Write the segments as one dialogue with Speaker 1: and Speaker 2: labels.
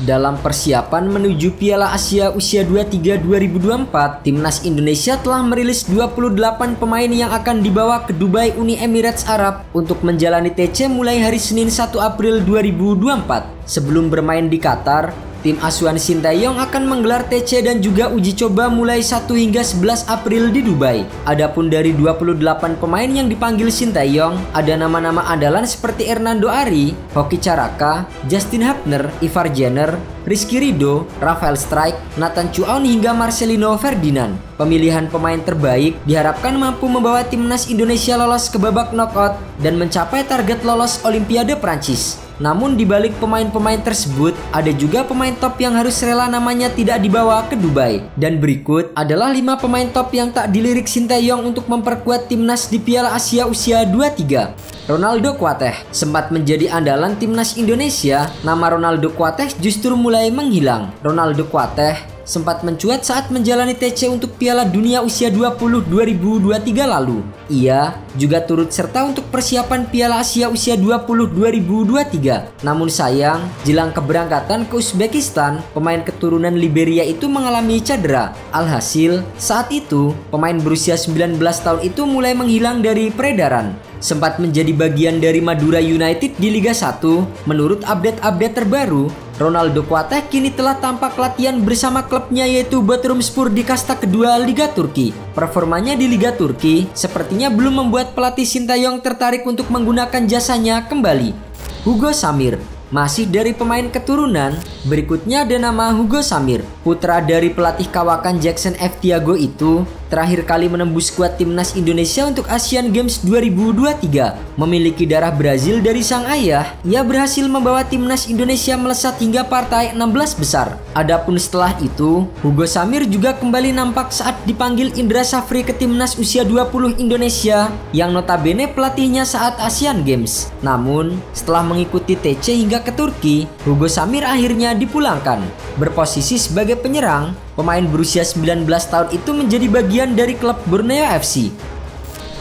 Speaker 1: Dalam persiapan menuju Piala Asia Usia 23 2024, Timnas Indonesia telah merilis 28 pemain yang akan dibawa ke Dubai Uni Emirates Arab untuk menjalani TC mulai hari Senin 1 April 2024. Sebelum bermain di Qatar, tim asuhan Sintayong akan menggelar TC dan juga uji coba mulai 1 hingga 11 April di Dubai. Adapun dari 28 pemain yang dipanggil Sintayong, ada nama-nama andalan seperti Hernando Ari, Hoki Caraka, Justin Hubner, Ivar Jenner, Rizky Ridho, Rafael Strijk, Nathan Chuaon hingga Marcelino Ferdinand. Pemilihan pemain terbaik diharapkan mampu membawa timnas Indonesia lolos ke babak knockout dan mencapai target lolos Olimpiade Prancis. Namun di balik pemain-pemain tersebut, ada juga pemain top yang harus rela namanya tidak dibawa ke Dubai. Dan berikut adalah 5 pemain top yang tak dilirik Sintayong untuk memperkuat timnas di Piala Asia Usia 23. Ronaldo Kuateh sempat menjadi andalan timnas Indonesia. Nama Ronaldo Kuateh justru mulai menghilang. Ronaldo Kuateh sempat mencuat saat menjalani TC untuk Piala Dunia Usia 20 2023 lalu. Ia juga turut serta untuk persiapan Piala Asia Usia 20 2023. Namun sayang, jelang keberangkatan ke Uzbekistan, pemain keturunan Liberia itu mengalami cedera. Alhasil, saat itu pemain berusia 19 tahun itu mulai menghilang dari peredaran. Sempat menjadi bagian dari Madura United di Liga 1. Menurut update-update terbaru, Ronaldo Kuateh kini telah tampak latihan bersama klubnya yaitu Bodrumspor di kasta kedua Liga Turki. Performanya di Liga Turki sepertinya belum membuat pelatih Sintayong tertarik untuk menggunakan jasanya kembali. Hugo Samir masih dari pemain keturunan, berikutnya ada nama Hugo Samir, putra dari pelatih kawakan Jackson F. Tiago itu terakhir kali menembus skuad timnas Indonesia untuk Asian Games 2023. Memiliki darah Brazil dari sang ayah, ia berhasil membawa timnas Indonesia melesat hingga partai 16 besar. Adapun setelah itu, Hugo Samir juga kembali nampak saat dipanggil Indra Safri ke timnas usia 20 Indonesia yang notabene pelatihnya saat Asian Games. Namun, setelah mengikuti TC hingga ke Turki, Hugo Samir akhirnya dipulangkan. Berposisi sebagai penyerang, pemain berusia 19 tahun itu menjadi bagian dari klub Borneo FC.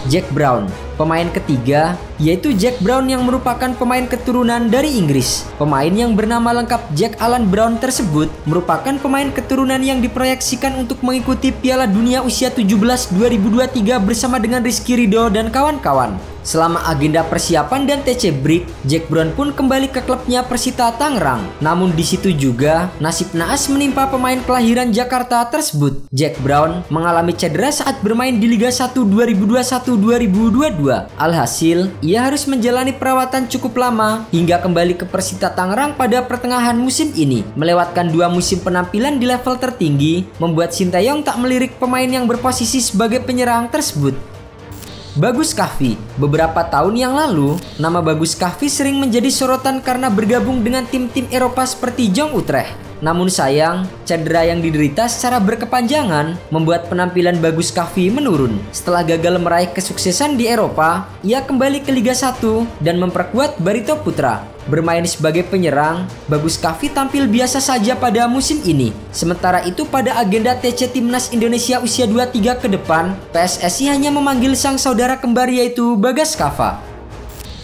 Speaker 1: Jack Brown, pemain ketiga, yaitu Jack Brown yang merupakan pemain keturunan dari Inggris. Pemain yang bernama lengkap Jack Alan Brown tersebut merupakan pemain keturunan yang diproyeksikan untuk mengikuti Piala Dunia Usia 17 2023 bersama dengan Rizky Ridho dan kawan-kawan. Selama agenda persiapan dan TC break, Jack Brown pun kembali ke klubnya Persita Tangerang. Namun di situ juga nasib naas menimpa pemain kelahiran Jakarta tersebut. Jack Brown mengalami cedera saat bermain di Liga 1 2021-2022. Alhasil, ia harus menjalani perawatan cukup lama hingga kembali ke Persita Tangerang pada pertengahan musim ini. Melewatkan 2 musim penampilan di level tertinggi, membuat Sintayong tak melirik pemain yang berposisi sebagai penyerang tersebut. Bagus Kahvi. Beberapa tahun yang lalu, nama Bagus Kahvi sering menjadi sorotan karena bergabung dengan tim-tim Eropa seperti Jong Utrecht. Namun sayang, cedera yang diderita secara berkepanjangan membuat penampilan Bagus Kahvi menurun. Setelah gagal meraih kesuksesan di Eropa, ia kembali ke Liga 1 dan memperkuat Barito Putra. Bermain sebagai penyerang, Bagus Kahvi tampil biasa saja pada musim ini. Sementara itu pada agenda TC Timnas Indonesia Usia 23 ke depan, PSSI hanya memanggil sang saudara kembar yaitu Bagas Kava.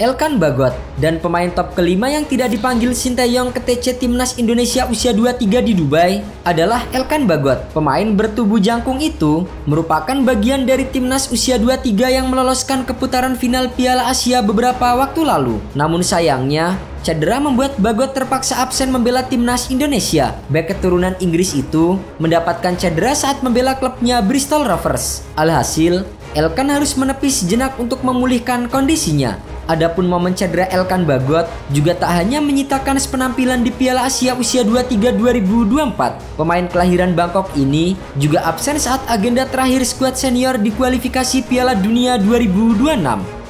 Speaker 1: Elkan Bagot, dan pemain top kelima yang tidak dipanggil Sintayong ke TC Timnas Indonesia Usia 23 di Dubai adalah Elkan Bagot. Pemain bertubuh jangkung itu merupakan bagian dari Timnas Usia 23 yang meloloskan ke putaran final Piala Asia beberapa waktu lalu. Namun sayangnya, cedera membuat Bagot terpaksa absen membela timnas Indonesia. Bek keturunan Inggris itu mendapatkan cedera saat membela klubnya Bristol Rovers. Alhasil, Elkan harus menepis sejenak untuk memulihkan kondisinya. Adapun momen cedera Elkan Bagot juga tak hanya menyitakan penampilan di Piala Asia Usia 23 2024. Pemain kelahiran Bangkok ini juga absen saat agenda terakhir skuad senior di kualifikasi Piala Dunia 2026.